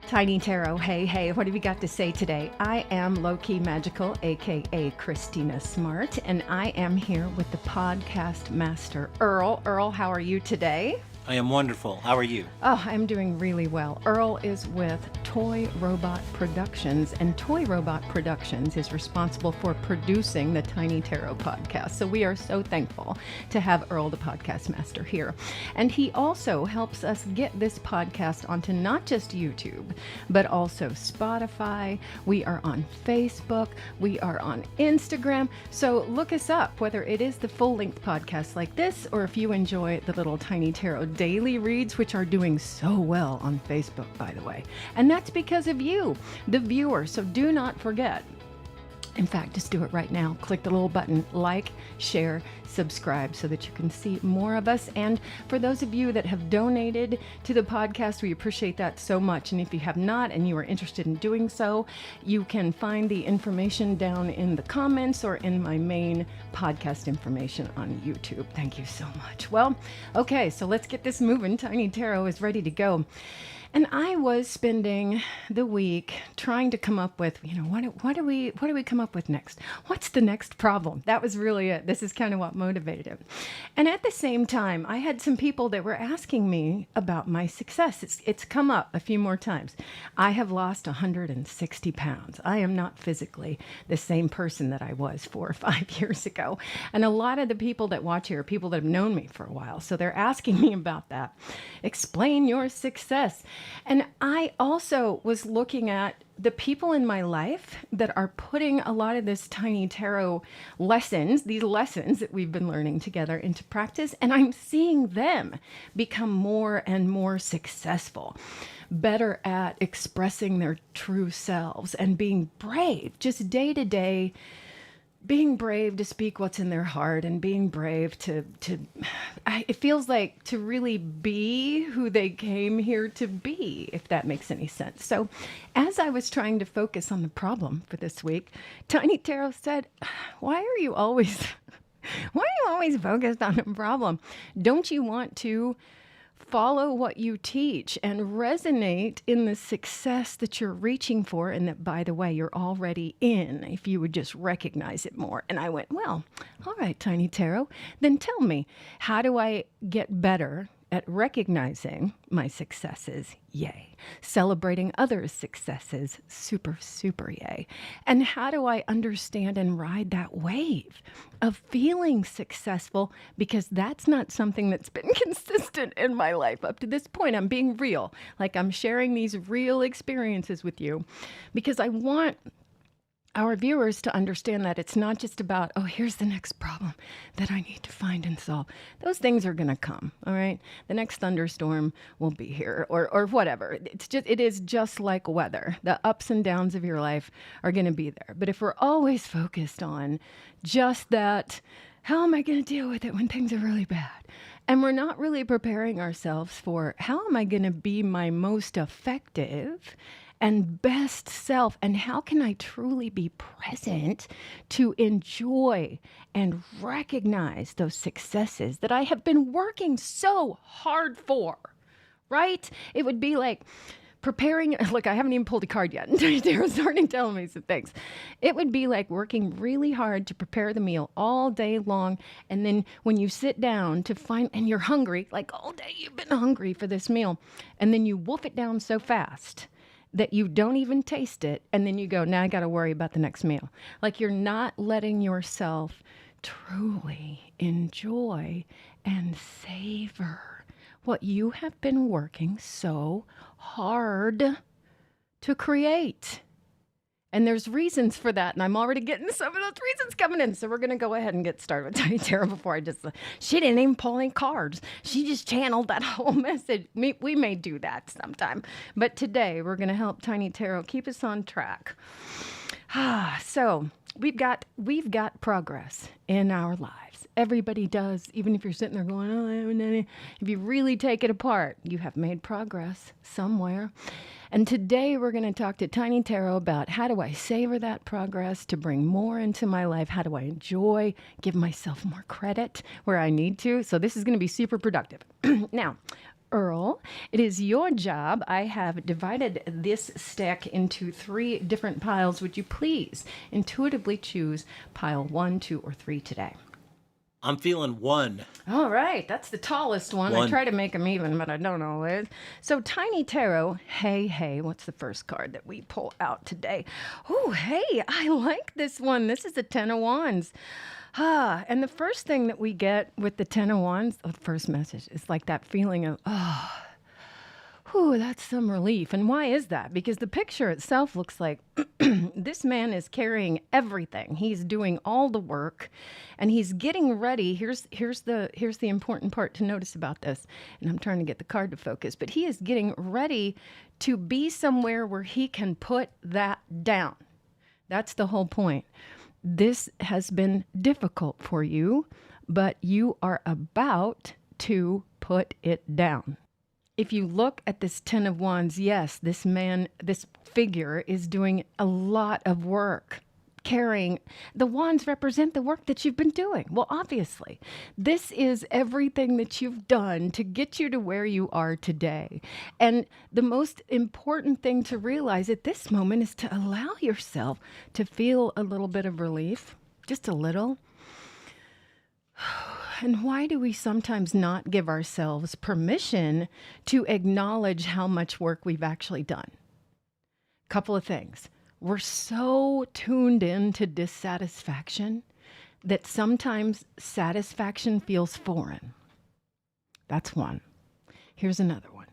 Tiny Tarot, hey, hey, what have you got to say today? I am Low-Key Magical, aka Christina Smart, and I am here with the podcast master, Earl. Earl, how are you today? I am wonderful. How are you? Oh, I'm doing really well. Earl is with Toy Robot Productions, and Toy Robot Productions is responsible for producing the Tiny Tarot podcast. So we are so thankful to have Earl, the podcast master, here. And he also helps us get this podcast onto not just YouTube, but also Spotify. We are on Facebook. We are on Instagram. So look us up, whether it is the full-length podcast like this, or if you enjoy the little Tiny Tarot daily reads, which are doing so well on Facebook, by the way. And that's because of you, the viewer. So do not forget. In fact, just do it right now. Click the little button, like, share, subscribe, so that you can see more of us. And for those of you that have donated to the podcast, we appreciate that so much. And if you have not and you are interested in doing so, you can find the information down in the comments or in my main podcast information on YouTube. Thank you so much. Well, okay, so let's get this moving. Tiny Tarot is ready to go. And I was spending the week trying to come up with, what do we come up with next? What's the next problem? That was really it. This is kind of what motivated it. And at the same time, I had some people that were asking me about my success. It's come up a few more times. I have lost 160 pounds. I am not physically the same person that I was 4 or 5 years ago. And a lot of the people that watch here are people that have known me for a while. So they're asking me about that. Explain your success. And I also was looking at the people in my life that are putting a lot of this Tiny Tarot lessons, these lessons that we've been learning together, into practice. And I'm seeing them become more and more successful, better at expressing their true selves and being brave, just day to day, being brave to speak what's in their heart and being brave it feels like to really be who they came here to be, if that makes any sense. So as I was trying to focus on the problem for this week, Tiny Tarot said, why are you always focused on the problem? Don't you want to follow what you teach and resonate in the success that you're reaching for, and that, by the way, you're already in, if you would just recognize it more? And I went, well, all right, Tiny Tarot, then tell me, how do I get better at recognizing my successes? Yay. Celebrating others' successes? Super, super yay. And how do I understand and ride that wave of feeling successful? Because that's not something that's been consistent in my life up to this point. I'm being real. Like, I'm sharing these real experiences with you because I want our viewers to understand that it's not just about, oh, here's the next problem that I need to find and solve. Those things are going to come, all right? The next thunderstorm will be here, or whatever. It is just like weather. The ups and downs of your life are going to be there. But if we're always focused on just that, how am I going to deal with it when things are really bad? And we're not really preparing ourselves for, how am I going to be my most effective and best self, and how can I truly be present to enjoy and recognize those successes that I have been working so hard for, right? It would be like preparing, look, I haven't even pulled a card yet. Taro's already telling me some things. It would be like working really hard to prepare the meal all day long, and then when you sit down to find, and you're hungry, like all day you've been hungry for this meal, and then you wolf it down so fast that you don't even taste it, and then you go, now I got to worry about the next meal. Like, you're not letting yourself truly enjoy and savor what you have been working so hard to create. And there's reasons for that, and I'm already getting some of those reasons coming in. So we're going to go ahead and get started with Tiny Tarot before she didn't even pull any cards. She just channeled that whole message. We may do that sometime. But today we're going to help Tiny Tarot keep us on track. So we've got progress in our lives. Everybody does, even if you're sitting there going, oh, I haven't any. If you really take it apart, you have made progress somewhere. And today we're going to talk to Tiny Tarot about, how do I savor that progress to bring more into my life? How do I enjoy, give myself more credit where I need to? So this is going to be super productive. Now, Earl. It is your job. I have divided this stack into 3 different piles. Would you please intuitively choose pile 1, 2, or 3 today? I'm feeling 1. All right, that's the tallest one. I 1. try to make them even, but I don't always. So, Tiny Tarot, hey, what's the first card that we pull out today? Oh, hey, I like this one. This is the Ten of Wands. And the first thing that we get with the Ten of Wands, the first message, is like that feeling of, that's some relief. And why is that? Because the picture itself looks like this man is carrying everything. He's doing all the work and he's getting ready. Here's the important part to notice about this. And I'm trying to get the card to focus, but he is getting ready to be somewhere where he can put that down. That's the whole point. This has been difficult for you, but you are about to put it down. If you look at this Ten of Wands, yes, this figure is doing a lot of work. Carrying, the wands represent the work that you've been doing. Well, obviously, this is everything that you've done to get you to where you are today. And the most important thing to realize at this moment is to allow yourself to feel a little bit of relief, just a little. And why do we sometimes not give ourselves permission to acknowledge how much work we've actually done? Couple of things. We're so tuned into dissatisfaction that sometimes satisfaction feels foreign. That's one. Here's another one.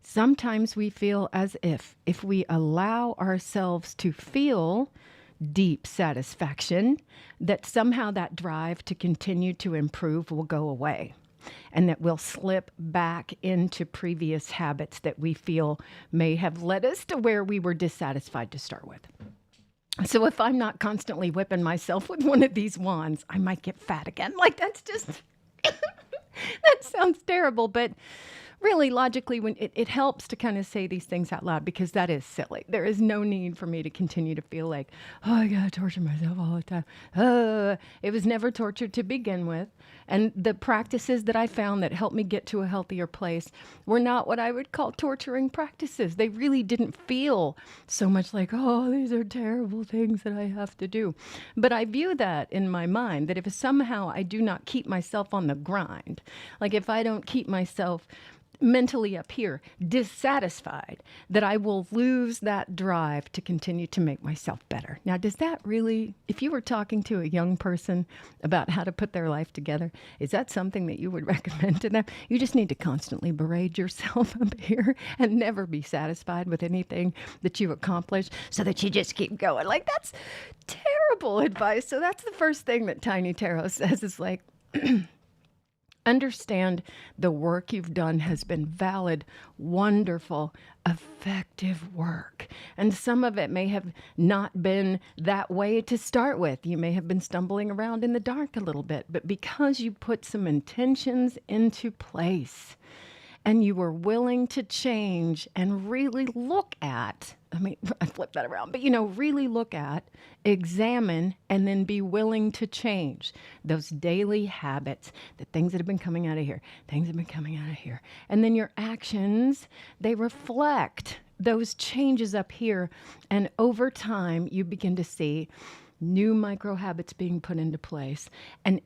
Sometimes we feel as if we allow ourselves to feel deep satisfaction, that somehow that drive to continue to improve will go away, and that we'll slip back into previous habits that we feel may have led us to where we were dissatisfied to start with. So if I'm not constantly whipping myself with one of these wands, I might get fat again. Like, that's just, that sounds terrible, but really, logically, when it helps to kind of say these things out loud, because that is silly. There is no need for me to continue to feel like, I gotta torture myself all the time. It was never torture to begin with. And the practices that I found that helped me get to a healthier place were not what I would call torturing practices. They really didn't feel so much like, these are terrible things that I have to do. But I view that in my mind, that if somehow I do not keep myself on the grind, like if I don't keep myself mentally up here, dissatisfied, that I will lose that drive to continue to make myself better. Now, does that really, if you were talking to a young person about how to put their life together, is that something that you would recommend to them? You just need to constantly berate yourself up here and never be satisfied with anything that you accomplish so that you just keep going. Like, that's terrible advice. So that's the first thing that Tiny Tarot says is like, understand the work you've done has been valid, wonderful, effective work. And some of it may have not been that way to start with. You may have been stumbling around in the dark a little bit, but because you put some intentions into place and you were willing to change and really look at, I flip that around, but really look at, examine, and then be willing to change those daily habits, the things that have been coming out of here, things that have been coming out of here. And then your actions, they reflect those changes up here. And over time, you begin to see new micro habits being put into place and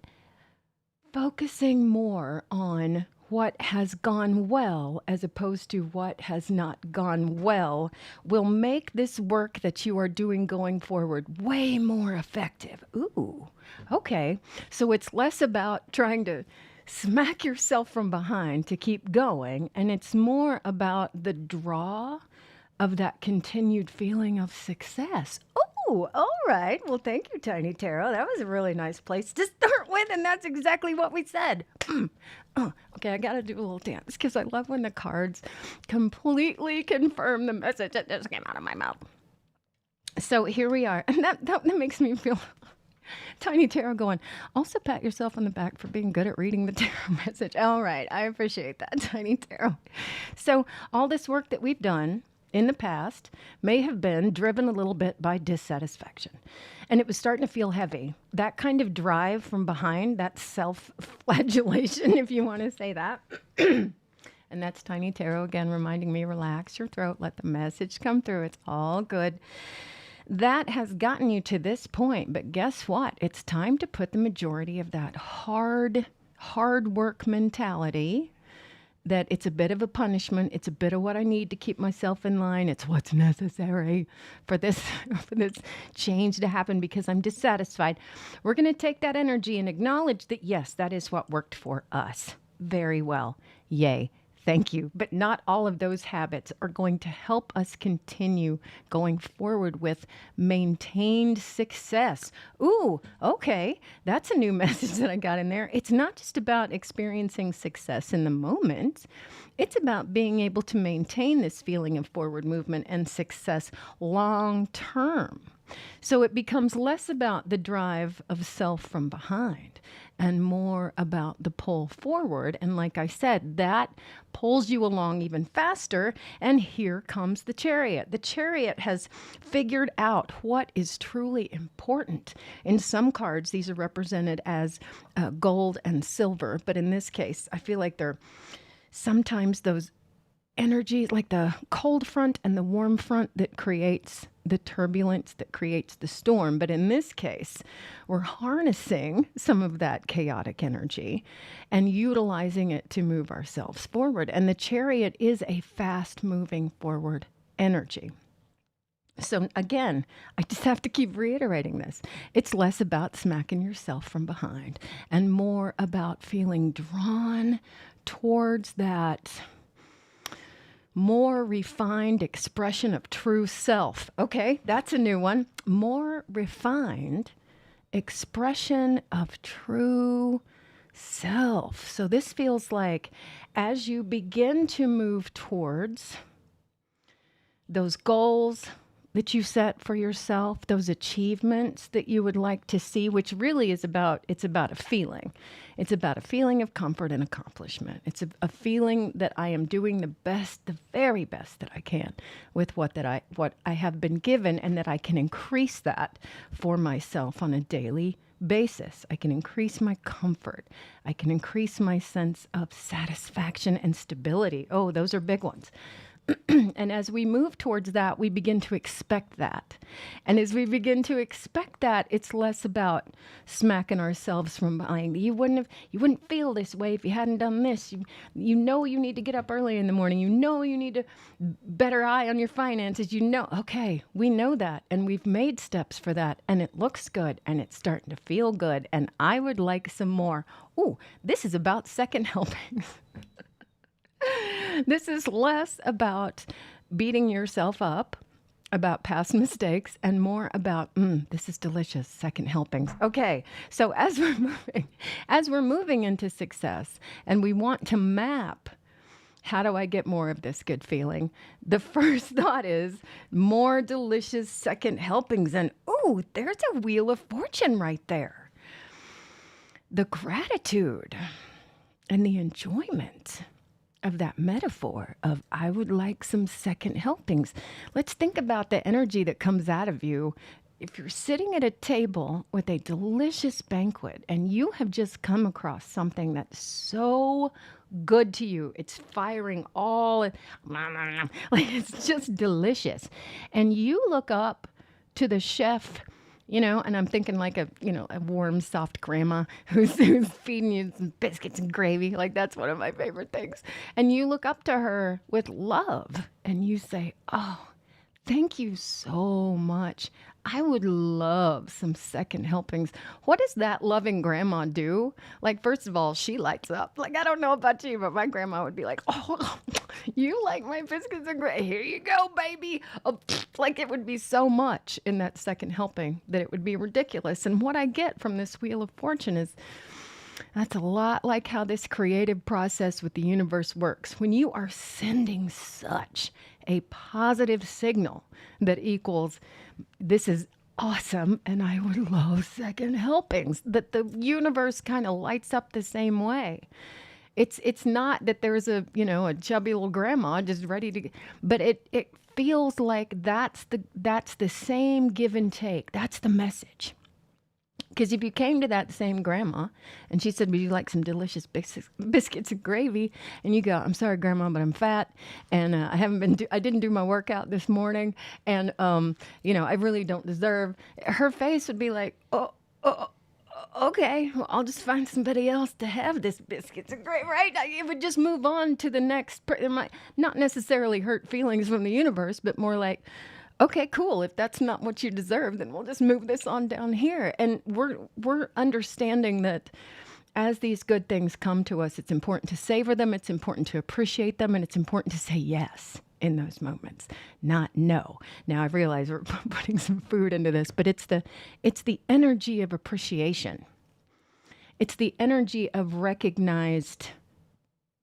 focusing more on what has gone well as opposed to what has not gone well will make this work that you are doing going forward way more effective. Ooh, okay. So it's less about trying to smack yourself from behind to keep going, and it's more about the draw of that continued feeling of success. Oh, all right. Well, thank you, Tiny Tarot. That was a really nice place to start with, and that's exactly what we said. Okay, I got to do a little dance because I love when the cards completely confirm the message that just came out of my mouth. So here we are, and that makes me feel Tiny Tarot going, also pat yourself on the back for being good at reading the tarot message. All right, I appreciate that, Tiny Tarot. So all this work that we've done in the past may have been driven a little bit by dissatisfaction. And it was starting to feel heavy. That kind of drive from behind, that self-flagellation, if you want to say that, And that's Tiny Tarot again reminding me, relax your throat, let the message come through. It's all good. That has gotten you to this point, but guess what? It's time to put the majority of that hard work mentality, that it's a bit of a punishment, it's a bit of what I need to keep myself in line, it's what's necessary for this for this change to happen because I'm dissatisfied. We're going to take that energy and acknowledge that yes, that is what worked for us very well. Yay. Thank you. But not all of those habits are going to help us continue going forward with maintained success. Ooh, okay. That's a new message that I got in there. It's not just about experiencing success in the moment. It's about being able to maintain this feeling of forward movement and success long term. So it becomes less about the drive of self from behind and more about the pull forward. And like I said, that pulls you along even faster. And here comes the Chariot. The Chariot has figured out what is truly important. In some cards, these are represented as gold and silver. But in this case, I feel like they're sometimes those energies, like the cold front and the warm front that creates the turbulence, that creates the storm. But in this case, we're harnessing some of that chaotic energy and utilizing it to move ourselves forward. And the Chariot is a fast moving forward energy. So again, I just have to keep reiterating this. It's less about smacking yourself from behind and more about feeling drawn towards that more refined expression of true self. Okay, that's a new one. More refined expression of true self. So this feels like as you begin to move towards those goals that you set for yourself, those achievements that you would like to see, which really is it's about a feeling. It's about a feeling of comfort and accomplishment. It's a feeling that I am doing the very best that I can with what I have been given, and that I can increase that for myself on a daily basis. I can increase my comfort. I can increase my sense of satisfaction and stability. Oh, those are big ones. And as we move towards that, we begin to expect that. And as we begin to expect that, it's less about smacking ourselves from behind. You wouldn't feel this way if you hadn't done this. You know you need to get up early in the morning. You know you need to better eye on your finances. Okay, we know that. And we've made steps for that. And it looks good. And it's starting to feel good. And I would like some more. Ooh, this is about second helpings. This is less about beating yourself up about past mistakes and more about, this is delicious, second helpings. Okay, so as we're moving into success and we want to map, how do I get more of this good feeling? The first thought is more delicious second helpings. And ooh, there's a wheel of fortune right there. The gratitude and the enjoyment of that metaphor of I would like some second helpings. Let's think about the energy that comes out of you if you're sitting at a table with a delicious banquet and you have just come across something that's so good to you. It's firing all, like it's just delicious. And you look up to the chef, and I'm thinking like a warm, soft grandma who's feeding you some biscuits and gravy. Like that's one of my favorite things. And you look up to her with love and you say, oh, thank you so much. I would love some second helpings. What does that loving grandma do? Like, first of all, she lights up. Like, I don't know about you, but my grandma would be like, oh, you like my biscuits and gravy? Here you go, baby. Oh, like it would be so much in that second helping that it would be ridiculous. And what I get from this Wheel of Fortune is that's a lot like how this creative process with the universe works. When you are sending such a positive signal that equals, this is awesome and I would love second helpings, that the universe kind of lights up the same way. It's not that there's a chubby little grandma just ready to, but it feels like that's the same give and take. That's the message. Because if you came to that same grandma and she said, would you like some delicious biscuits and gravy? And you go, I'm sorry, grandma, but I'm fat. And I didn't do my workout this morning. And, I really don't deserve. Her face would be like, oh, okay, well, I'll just find somebody else to have this biscuits and gravy, right? It would just move on to the next, it might not necessarily hurt feelings from the universe, but more like, okay, cool. If that's not what you deserve, then we'll just move this on down here. And we're understanding that as these good things come to us, it's important to savor them, it's important to appreciate them, and it's important to say yes in those moments, not no. Now I realize we're putting some food into this, but it's the energy of appreciation. It's the energy of recognized,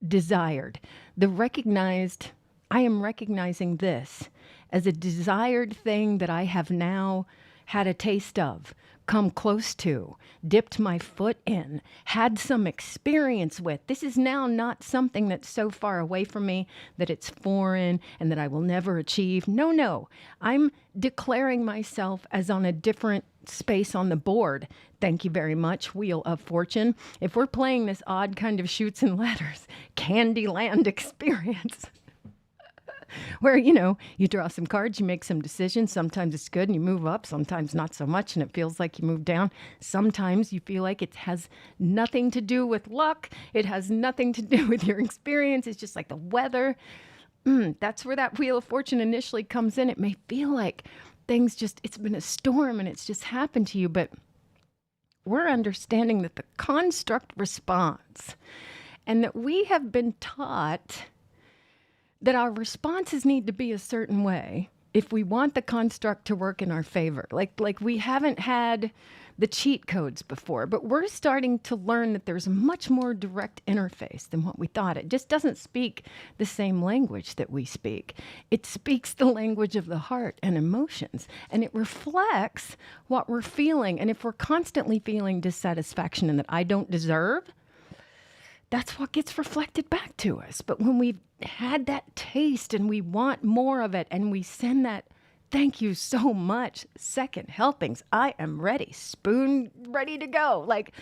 desired, I am recognizing this as a desired thing that I have now had a taste of, come close to, dipped my foot in, had some experience with. This is now not something that's so far away from me that it's foreign and that I will never achieve. No. I'm declaring myself as on a different space on the board. Thank you very much, Wheel of Fortune. If we're playing this odd kind of Chutes and Ladders Candyland experience, where, you draw some cards, you make some decisions. Sometimes it's good and you move up, sometimes not so much and it feels like you move down. Sometimes you feel like it has nothing to do with luck. It has nothing to do with your experience. It's just like the weather. That's where that Wheel of Fortune initially comes in. It may feel like it's been a storm and it's just happened to you, but we're understanding that the construct responds and that we have been taught that our responses need to be a certain way if we want the construct to work in our favor. Like we haven't had the cheat codes before, but we're starting to learn that there's a much more direct interface than what we thought. It just doesn't speak the same language that we speak. It speaks the language of the heart and emotions, and it reflects what we're feeling. And if we're constantly feeling dissatisfaction and that I don't deserve, that's what gets reflected back to us. But when we've had that taste and we want more of it and we send that, thank you so much, second helpings, I am ready, spoon ready to go. Like,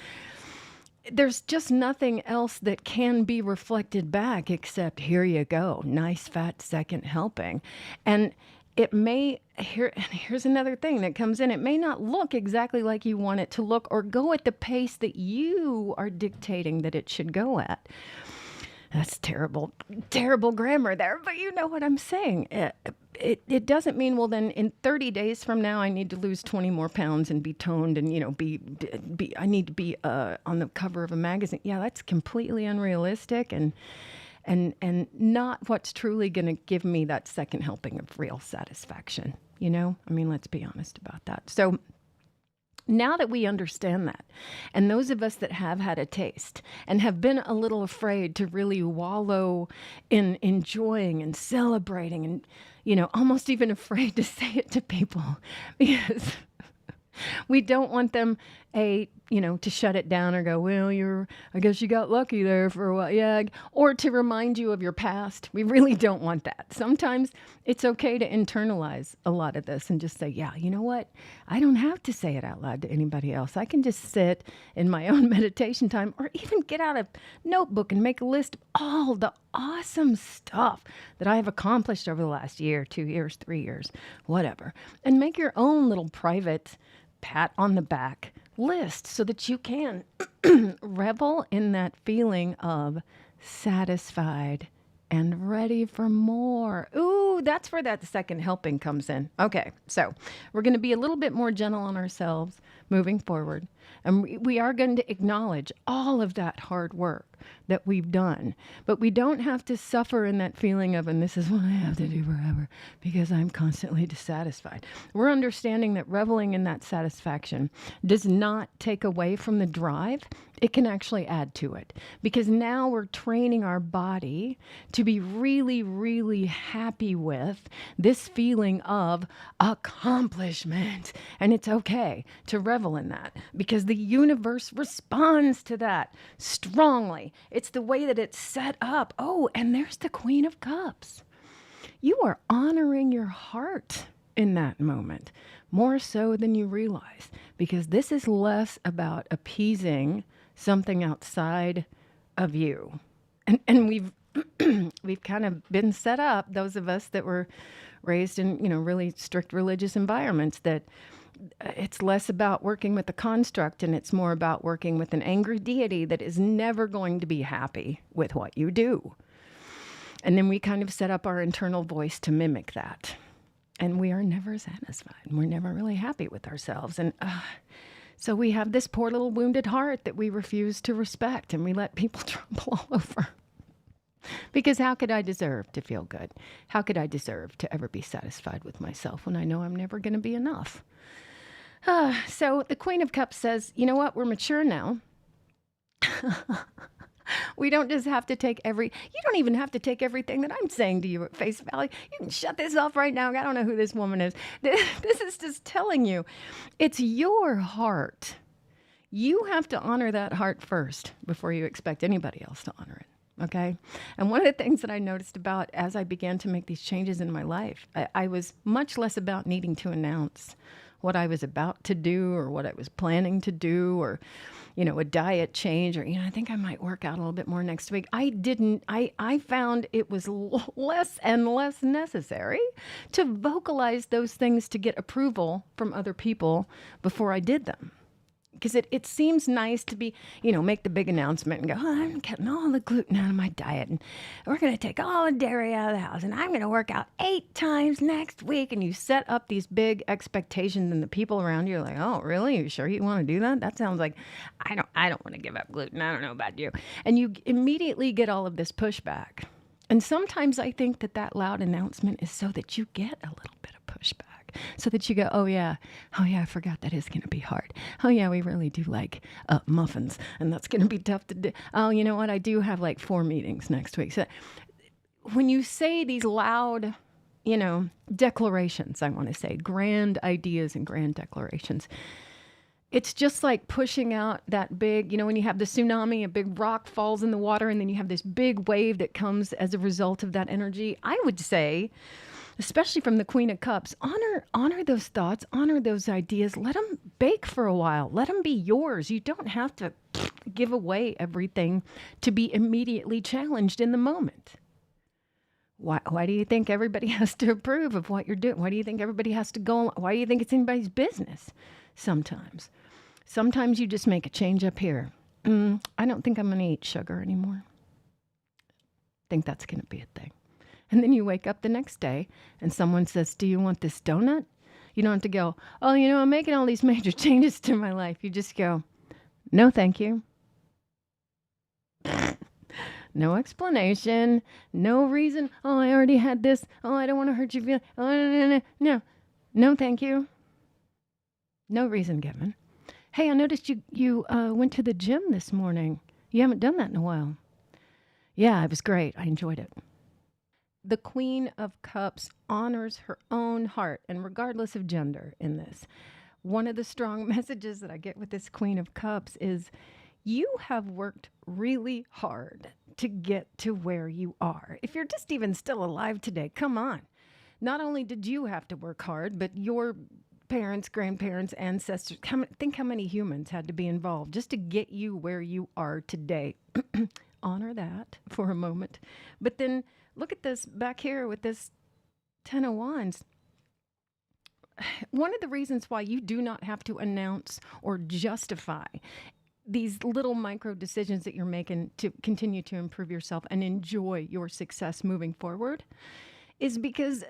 there's just nothing else that can be reflected back except here you go, nice fat second helping. And it may, here's another thing that comes in. It may not look exactly like you want it to look or go at the pace that you are dictating that it should go at. That's terrible grammar there, but you know what I'm saying. It doesn't mean, well, then in 30 days from now, I need to lose 20 more pounds and be toned and, I need to be on the cover of a magazine. Yeah, that's completely unrealistic and not what's truly going to give me that second helping of real satisfaction. Let's be honest about that. So now that we understand that, and those of us that have had a taste and have been a little afraid to really wallow in enjoying and celebrating and, almost even afraid to say it to people because we don't want them, to shut it down or go, well, I guess you got lucky there for a while. Yeah. Or to remind you of your past. We really don't want that. Sometimes it's okay to internalize a lot of this and just say, yeah, you know what? I don't have to say it out loud to anybody else. I can just sit in my own meditation time or even get out a notebook and make a list of all the awesome stuff that I have accomplished over the last year, 2 years, 3 years, whatever. And make your own little private pat on the back list so that you can revel in that feeling of satisfied and ready for more. Ooh, that's where that second helping comes in. Okay, so we're going to be a little bit more gentle on ourselves moving forward. And we are going to acknowledge all of that hard work that we've done. But we don't have to suffer in that feeling of, and this is what I have to do forever because I'm constantly dissatisfied. We're understanding that reveling in that satisfaction does not take away from the drive. It can actually add to it because now we're training our body to be really, really happy with this feeling of accomplishment. And it's okay to revel in that because the universe responds to that strongly. It's the way that it's set up. Oh, and there's the Queen of Cups. You are honoring your heart in that moment, more so than you realize, because this is less about appeasing something outside of you. And we've kind of been set up, those of us that were raised in, really strict religious environments, that it's less about working with the construct and it's more about working with an angry deity that is never going to be happy with what you do. And then we kind of set up our internal voice to mimic that. And we are never satisfied. We're never really happy with ourselves. And so we have this poor little wounded heart that we refuse to respect, and we let people trample all over. Because how could I deserve to feel good? How could I deserve to ever be satisfied with myself when I know I'm never going to be enough? So the Queen of Cups says, you know what? We're mature now. We don't just have to take you don't even have to take everything that I'm saying to you at face value. You can shut this off right now. I don't know who this woman is. This is just telling you, it's your heart. You have to honor that heart first before you expect anybody else to honor it. Okay? And one of the things that I noticed about as I began to make these changes in my life, I was much less about needing to announce what I was about to do or what I was planning to do, or, a diet change, or, I think I might work out a little bit more next week. I found it was less and less necessary to vocalize those things to get approval from other people before I did them. Because it seems nice to be, make the big announcement and go, I'm cutting all the gluten out of my diet, and we're going to take all the dairy out of the house, and I'm going to work out 8 times next week. And you set up these big expectations, and the people around you are like, oh, really? You sure you want to do that? That sounds like, I don't want to give up gluten. I don't know about you. And you immediately get all of this pushback. And sometimes I think that loud announcement is so that you get a little bit of pushback. So that you go, oh yeah, I forgot that is going to be hard. Oh yeah, we really do like muffins, and that's going to be tough to do. Oh, you know what? I do have like 4 meetings next week. So when you say these loud, declarations, I want to say grand ideas and grand declarations, it's just like pushing out that big, when you have the tsunami, a big rock falls in the water, and then you have this big wave that comes as a result of that energy. I would say, especially from the Queen of Cups, honor those thoughts, honor those ideas. Let them bake for a while. Let them be yours. You don't have to give away everything to be immediately challenged in the moment. Why do you think everybody has to approve of what you're doing? Why do you think everybody has to go? Why do you think it's anybody's business? Sometimes you just make a change up here. I don't think I'm going to eat sugar anymore. I think that's going to be a thing. And then you wake up the next day and someone says, do you want this donut? You don't have to go, oh, I'm making all these major changes to my life. You just go, no, thank you. No explanation, no reason. Oh, I already had this. Oh, I don't want to hurt you. Oh, no, thank you. No reason given. Hey, I noticed you went to the gym this morning. You haven't done that in a while. Yeah, it was great. I enjoyed it. The Queen of Cups honors her own heart, and regardless of gender in this, one of the strong messages that I get with this Queen of Cups is you have worked really hard to get to where you are. If you're just even still alive today, come on. Not only did you have to work hard, but your parents, grandparents, ancestors, think how many humans had to be involved just to get you where you are today. Honor that for a moment. But then look at this back here with this 10 of Wands. One of the reasons why you do not have to announce or justify these little micro decisions that you're making to continue to improve yourself and enjoy your success moving forward is because,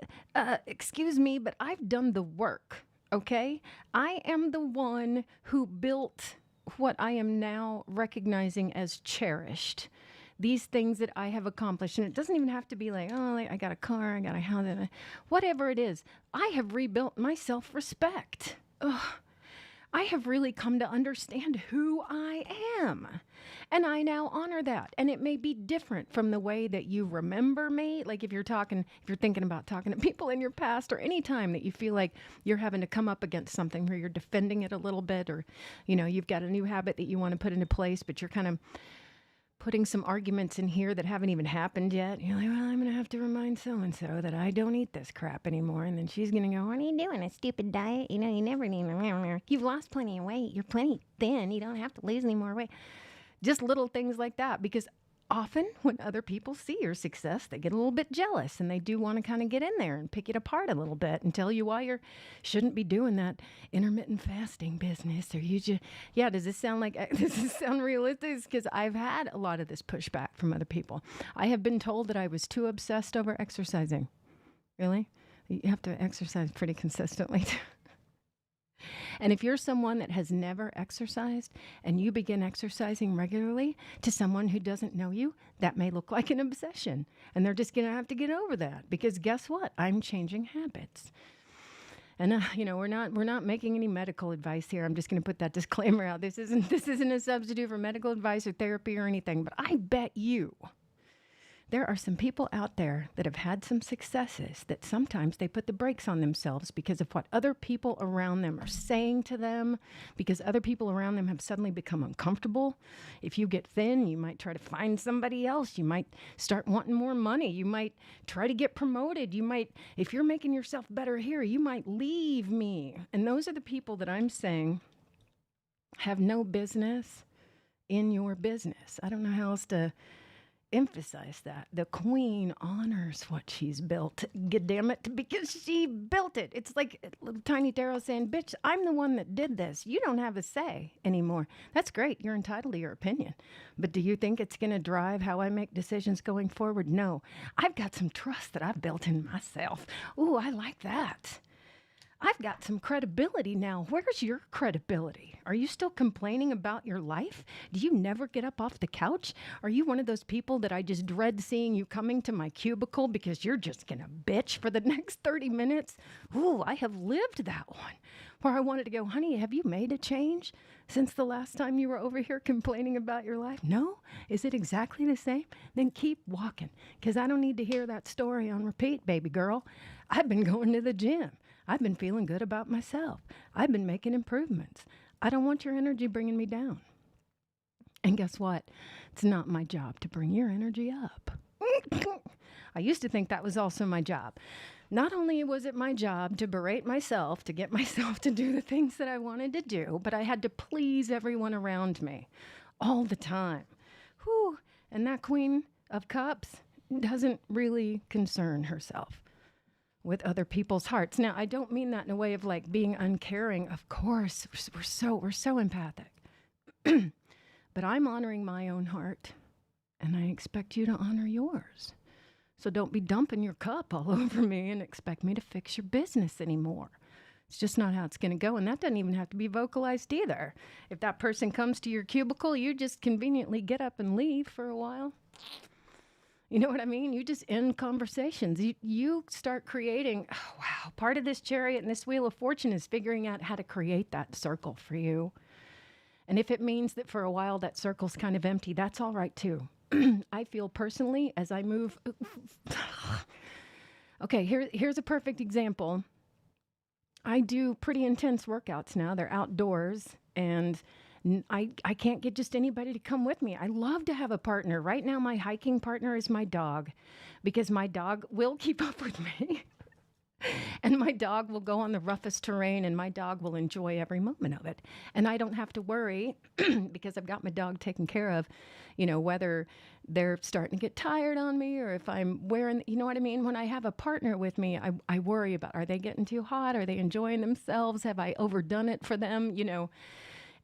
excuse me, but I've done the work, okay? I am the one who built what I am now recognizing as cherished. These things that I have accomplished. And it doesn't even have to be like, oh, I got a car, I got a house, whatever it is. I have rebuilt my self-respect. I have really come to understand who I am. And I now honor that. And it may be different from the way that you remember me. Like if you're thinking about talking to people in your past, or any time that you feel like you're having to come up against something where you're defending it a little bit, or, you've got a new habit that you want to put into place, but you're kind of putting some arguments in here that haven't even happened yet. You're like, well, I'm going to have to remind so-and-so that I don't eat this crap anymore. And then she's going to go, what are you doing? A stupid diet? You know, you never need. You've lost plenty of weight. You're plenty thin. You don't have to lose any more weight. Just little things like that, because often when other people see your success, they get a little bit jealous and they do want to kind of get in there and pick it apart a little bit and tell you why you shouldn't be doing that intermittent fasting business. Or you just, yeah, does this sound realistic? Because I've had a lot of this pushback from other people. I have been told that I was too obsessed over exercising. Really? You have to exercise pretty consistently. And if you're someone that has never exercised and you begin exercising regularly, to someone who doesn't know you, that may look like an obsession. And they're just going to have to get over that, because guess what? I'm changing habits. And we're not making any medical advice here. I'm just going to put that disclaimer out. This isn't a substitute for medical advice or therapy or anything. But I bet you there are some people out there that have had some successes that sometimes they put the brakes on themselves because of what other people around them are saying to them, because other people around them have suddenly become uncomfortable. If you get thin, you might try to find somebody else. You might start wanting more money. You might try to get promoted. You might, if you're making yourself better here, you might leave me. And those are the people that I'm saying have no business in your business. I don't know how else to emphasize that. The queen honors what she's built. God damn it, because she built it. It's like little Tiny Darrow saying, bitch, I'm the one that did this. You don't have a say anymore. That's great. You're entitled to your opinion. But do you think it's going to drive how I make decisions going forward? No. I've got some trust that I've built in myself. Ooh, I like that. I've got some credibility now. Where's your credibility? Are you still complaining about your life? Do you never get up off the couch? Are you one of those people that I just dread seeing you coming to my cubicle because you're just going to bitch for the next 30 minutes? Ooh, I have lived that one where I wanted to go, honey, have you made a change since the last time you were over here complaining about your life? No? Is it exactly the same? Then keep walking, because I don't need to hear that story on repeat, baby girl. I've been going to the gym. I've been feeling good about myself. I've been making improvements. I don't want your energy bringing me down. And guess what? It's not my job to bring your energy up. I used to think that was also my job. Not only was it my job to berate myself, to get myself to do the things that I wanted to do, but I had to please everyone around me all the time. Whew. And that Queen of Cups doesn't really concern herself with other people's hearts. Now, I don't mean that in a way of like being uncaring. Of course, we're so empathic. But I'm honoring my own heart, and I expect you to honor yours. So don't be dumping your cup all over me and expect me to fix your business anymore. It's just not how it's going to go. And that doesn't even have to be vocalized either. If that person comes to your cubicle, you just conveniently get up and leave for a while. You know what I mean? You just end conversations. You start creating, oh, wow, part of this chariot and this wheel of fortune is figuring out how to create that circle for you. And if it means that for a while that circle's kind of empty, that's all right too. I feel personally as I move. Okay, here's a perfect example. I do pretty intense workouts now. They're outdoors, and I can't get just anybody to come with me. I love to have a partner. Right now, my hiking partner is my dog, because my dog will keep up with me. And my dog will go on the roughest terrain, and my dog will enjoy every moment of it. And I don't have to worry because I've got my dog taken care of, whether they're starting to get tired on me or if I'm wearing, you know what I mean? When I have a partner with me, I worry about, are they getting too hot? Are they enjoying themselves? Have I overdone it for them?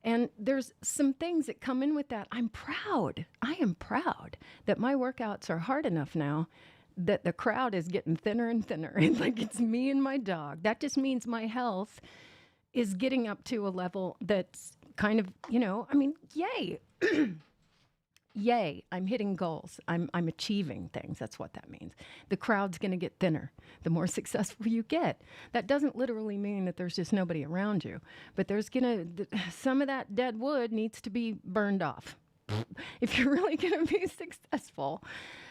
And there's some things that come in with that. I'm proud. I am proud that my workouts are hard enough now that the crowd is getting thinner and thinner. It's like it's me and my dog. That just means my health is getting up to a level that's kind of, yay. Yay, I'm hitting goals. I'm achieving things. That's what that means. The crowd's going to get thinner the more successful you get. That doesn't literally mean that there's just nobody around you, but there's some of that dead wood needs to be burned off. If you're really going to be successful,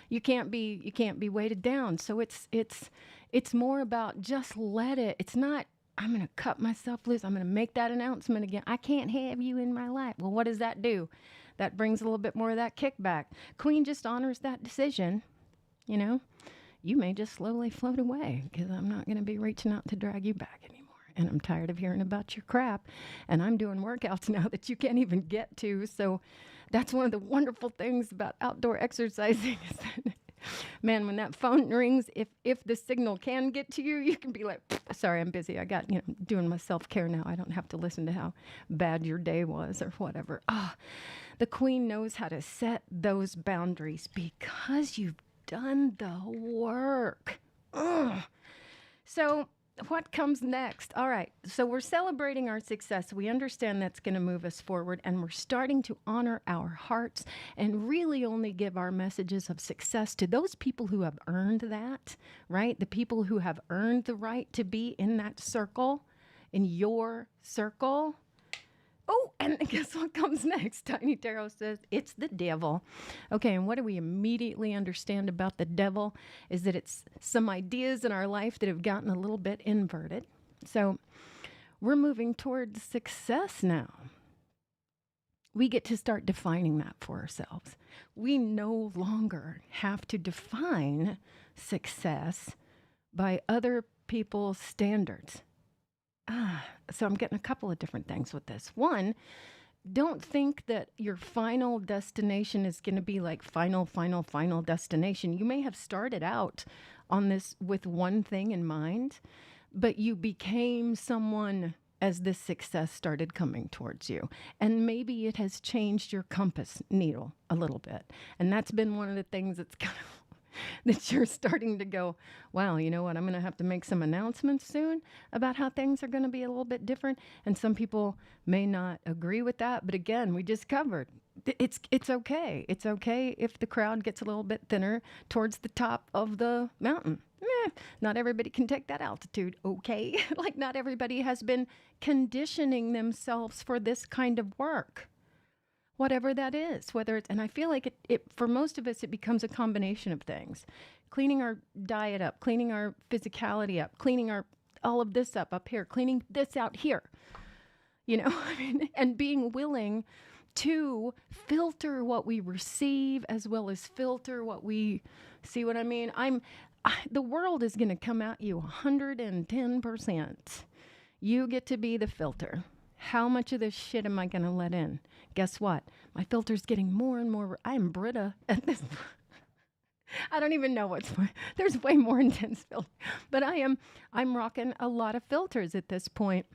you can't be weighted down. So it's more about just let it. It's not, I'm going to cut myself loose. I'm going to make that announcement again. I can't have you in my life. Well, what does that do? That brings a little bit more of that kickback. Queen just honors that decision. You know, you may just slowly float away because I'm not going to be reaching out to drag you back anymore. And I'm tired of hearing about your crap. And I'm doing workouts now that you can't even get to. So that's one of the wonderful things about outdoor exercising is that, man, when that phone rings, if the signal can get to you, you can be like, sorry, I'm busy. I got, doing my self-care now. I don't have to listen to how bad your day was or whatever. The queen knows how to set those boundaries because you've done the work. So what comes next? All right. So we're celebrating our success. We understand that's going to move us forward, and we're starting to honor our hearts and really only give our messages of success to those people who have earned that, right? The people who have earned the right to be in that circle, in your circle. Oh, and guess what comes next? Tiny Tarot says it's the devil. Okay, and what do we immediately understand about the devil is that it's some ideas in our life that have gotten a little bit inverted. So we're moving towards success now. We get to start defining that for ourselves. We no longer have to define success by other people's standards. So I'm getting a couple of different things with this. One, don't think that your final destination is going to be like final destination. You may have started out on this with one thing in mind, but you became someone as this success started coming towards you. And maybe it has changed your compass needle a little bit. And that's been one of the things that's kind of that you're starting to go, wow, you know what? I'm going to have to make some announcements soon about how things are going to be a little bit different. And some people may not agree with that. But again, we just covered it's okay. It's okay if the crowd gets a little bit thinner towards the top of the mountain. Not everybody can take that altitude. Okay. Like not everybody has been conditioning themselves for this kind of work. Whatever that is, whether it's, and I feel like it for most of us, it becomes a combination of things. Cleaning our diet up, cleaning our physicality up, cleaning all of this up here, cleaning this out here, and being willing to filter what we receive as well as filter what we see. What I mean? The world is going to come at you 110%. You get to be the filter. How much of this shit am I going to let in? Guess what? My filter's getting more and more. I'm Brita at this. I don't even know there's way more intense filter. But I'm rocking a lot of filters at this point.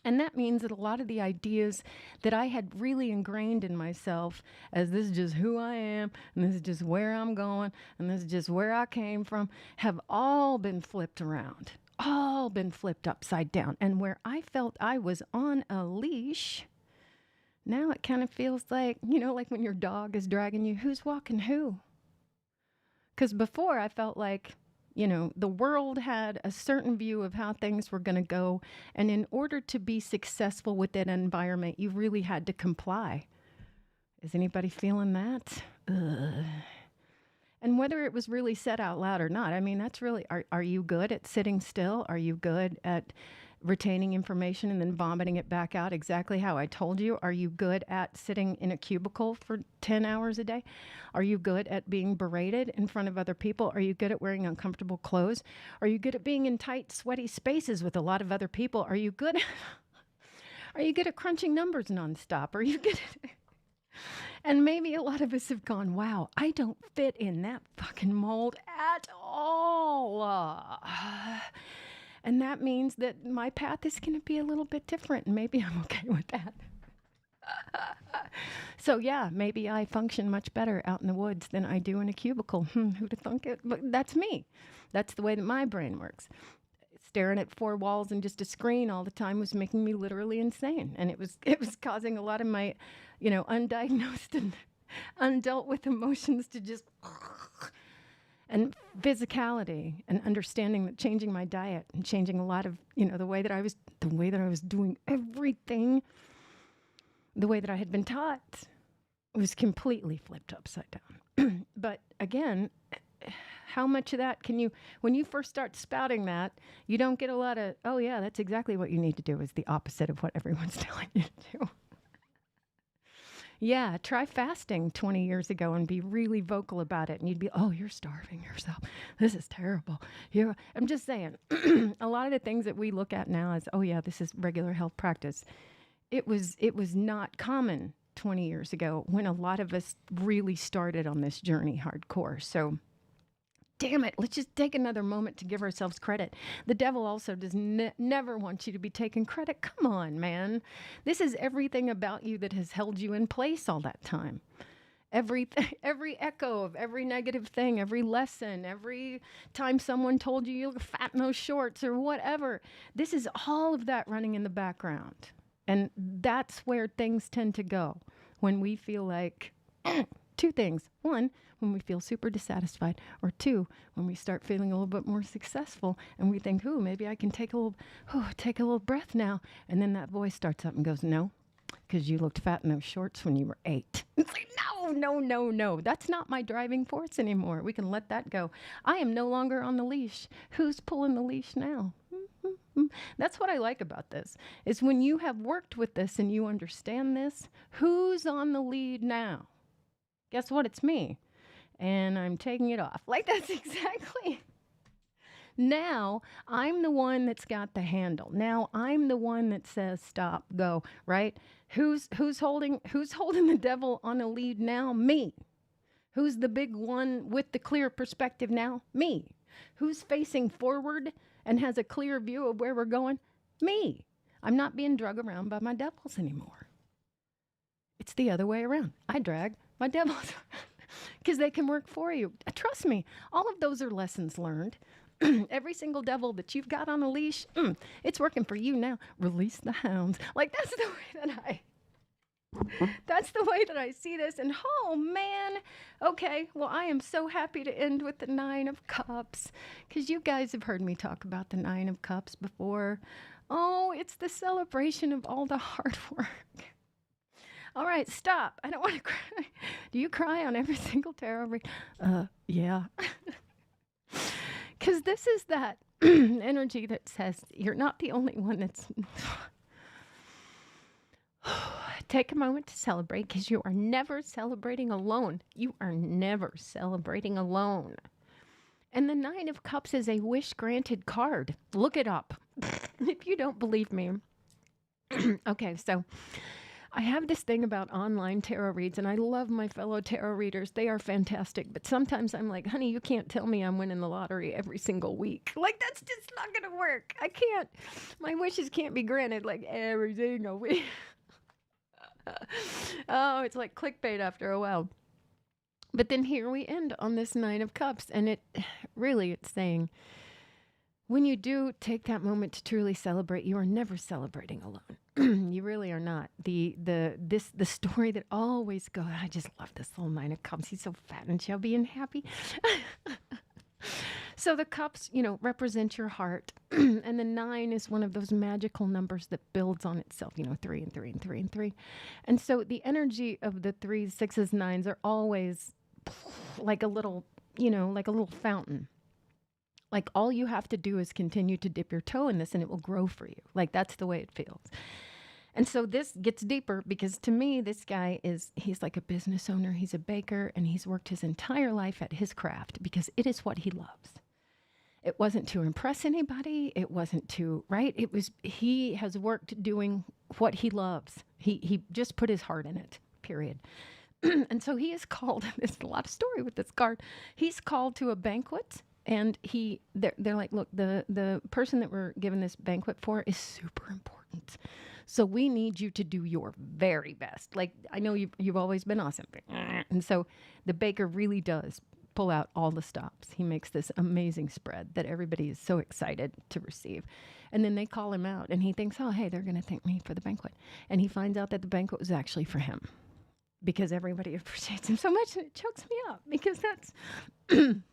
And that means that a lot of the ideas that I had really ingrained in myself as this is just who I am, and this is just where I'm going, and this is just where I came from, have all been flipped around. All been flipped upside down. And where I felt I was on a leash, now it kind of feels like, like when your dog is dragging you, who's walking who? Because before I felt like, the world had a certain view of how things were going to go. And in order to be successful with that environment, you really had to comply. Is anybody feeling that? Ugh. And whether it was really said out loud or not, that's really, are you good at sitting still? Are you good at retaining information and then vomiting it back out exactly how I told you? Are you good at sitting in a cubicle for 10 hours a day? Are you good at being berated in front of other people? Are you good at wearing uncomfortable clothes? Are you good at being in tight, sweaty spaces with a lot of other people? Are you good at crunching numbers nonstop? Are you good at... And maybe a lot of us have gone, wow, I don't fit in that fucking mold at all. And that means that my path is going to be a little bit different. And maybe I'm okay with that. So yeah, maybe I function much better out in the woods than I do in a cubicle. Who'd have thunk it? But that's me. That's the way that my brain works. Staring at four walls and just a screen all the time was making me literally insane. And it was causing a lot of my, undiagnosed and undealt with emotions to just, and physicality and understanding that changing my diet and changing a lot of, the way that I was doing everything, the way that I had been taught was completely flipped upside down. But again, how much of that when you first start spouting that, you don't get a lot of, oh yeah, that's exactly what you need to do, is the opposite of what everyone's telling you to do. Yeah, try fasting 20 years ago and be really vocal about it. And you'd be, oh, you're starving yourself. This is terrible. I'm just saying, a lot of the things that we look at now as, oh, yeah, this is regular health practice. It was not common 20 years ago when a lot of us really started on this journey hardcore. So, damn it, let's just take another moment to give ourselves credit. The devil also does never want you to be taking credit. Come on, man. This is everything about you that has held you in place all that time. Every echo of every negative thing, every lesson, every time someone told you look fat in those shorts or whatever. This is all of that running in the background. And that's where things tend to go when we feel like two things. One, when we feel super dissatisfied, or two, when we start feeling a little bit more successful and we think, ooh, maybe I can take a little breath now. And then that voice starts up and goes, no, because you looked fat in those shorts when you were 8. It's like, no. That's not my driving force anymore. We can let that go. I am no longer on the leash. Who's pulling the leash now? That's what I like about this, is when you have worked with this and you understand this, who's on the lead now? Guess what? It's me. And I'm taking it off. Like, that's exactly. Now I'm the one that's got the handle. Now I'm the one that says stop, go, right? Who's holding the devil on a lead now? Me. Who's the big one with the clear perspective now? Me. Who's facing forward and has a clear view of where we're going? Me. I'm not being drug around by my devils anymore. It's the other way around. I drag my devils because they can work for you. Trust me, all of those are lessons learned. Every single devil that you've got on a leash, it's working for you now. Release the hounds. Like, that's the way that I see this. And oh man, okay, well, I am so happy to end with the 9 of Cups, because you guys have heard me talk about the 9 of Cups before. Oh, it's the celebration of all the hard work. All right, stop. I don't want to cry. Do you cry on every single tarot reading? Yeah. Because this is that energy that says you're not the only one that's... Take a moment to celebrate, because you are never celebrating alone. You are never celebrating alone. And the 9 of Cups is a wish-granted card. Look it up if you don't believe me. Okay, so... I have this thing about online tarot reads, and I love my fellow tarot readers. They are fantastic. But sometimes I'm like, honey, you can't tell me I'm winning the lottery every single week. Like, that's just not going to work. I can't. My wishes can't be granted like every single week. Oh, it's like clickbait after a while. But then here we end on this 9 of Cups. And it's saying, when you do take that moment to truly celebrate, you are never celebrating alone. You really are not. The story that always goes, I just love this little 9 of Cups. He's so fat and chubby and happy. So the cups, represent your heart. And the 9 is one of those magical numbers that builds on itself, 3 and 3 and 3 and 3. And so the energy of the 3s, 6s, 9s are always like a little fountain. Like, all you have to do is continue to dip your toe in this and it will grow for you. Like, that's the way it feels. And so this gets deeper, because to me, this guy he's like a business owner. He's a baker, and he's worked his entire life at his craft because it is what he loves. It wasn't to impress anybody. It wasn't to, right? He has worked doing what he loves. He just put his heart in it, period. And so he is called, there's a lot of story with this card. He's called to a banquet. And they're like, look, the person that we're giving this banquet for is super important. So we need you to do your very best. Like, I know you've always been awesome. And so the baker really does pull out all the stops. He makes this amazing spread that everybody is so excited to receive. And then they call him out, and he thinks, oh, hey, they're going to thank me for the banquet. And he finds out that the banquet was actually for him, because everybody appreciates him so much, and it chokes me up, because that's...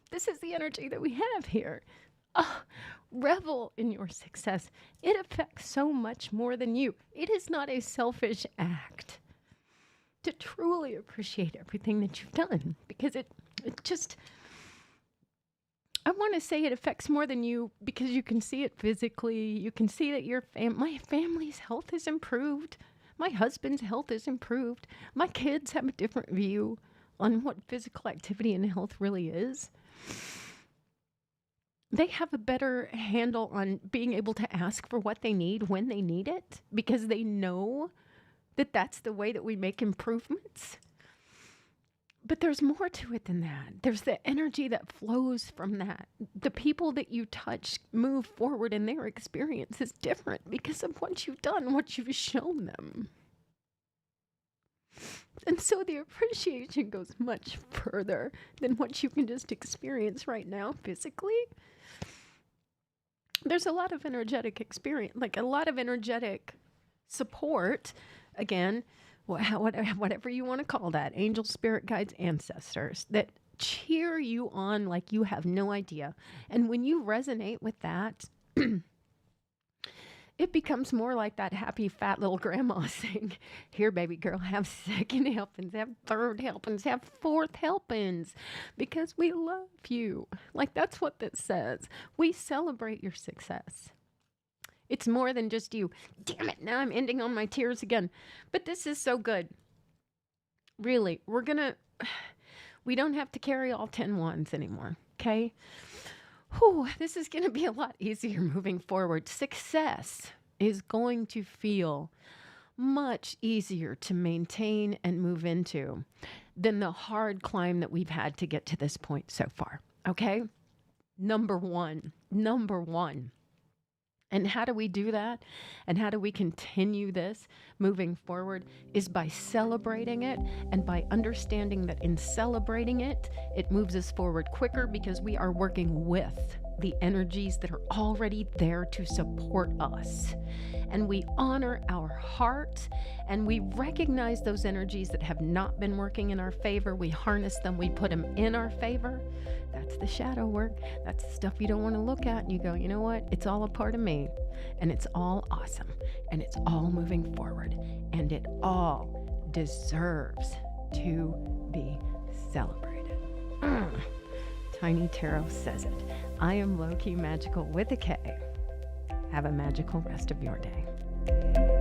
This is the energy that we have here. Revel in your success. It affects so much more than you. It is not a selfish act to truly appreciate everything that you've done, because it just, I want to say it affects more than you, because you can see it physically. You can see that my family's health has improved. My husband's health is improved. My kids have a different view on what physical activity and health really is. They have a better handle on being able to ask for what they need when they need it because they know that that's the way that we make improvements. But there's more to it than that. There's the energy that flows from that. The people that you touch move forward and their experience is different because of what you've done, what you've shown them. And so the appreciation goes much further than what you can just experience right now physically. There's a lot of energetic experience, like a lot of energetic support. Again, whatever you want to call that, angel, spirit guides, ancestors that cheer you on like you have no idea. And when you resonate with that, it becomes more like that happy fat little grandma saying, here, baby girl, have second helpings, have third helpings, have fourth helpings, because we love you. Like that's what that says. We celebrate your success. It's more than just you. Damn it, now I'm ending on my tears again. But this is so good. Really, we don't have to carry all 10 wands anymore, okay? Whew, this is going to be a lot easier moving forward. Success is going to feel much easier to maintain and move into than the hard climb that we've had to get to this point so far, okay? Number one. And how do we do that? And how do we continue this moving forward is by celebrating it and by understanding that in celebrating it, it moves us forward quicker because we are working with the energies that are already there to support us. And we honor our heart and we recognize those energies that have not been working in our favor. We harness them, we put them in our favor. That's the shadow work. That's the stuff you don't want to look at. And you go, you know what? It's all a part of me. And it's all awesome. And it's all moving forward. And it all deserves to be celebrated. Tiny Tarot says it. I am Low Key Magical with a K. Have a magical rest of your day.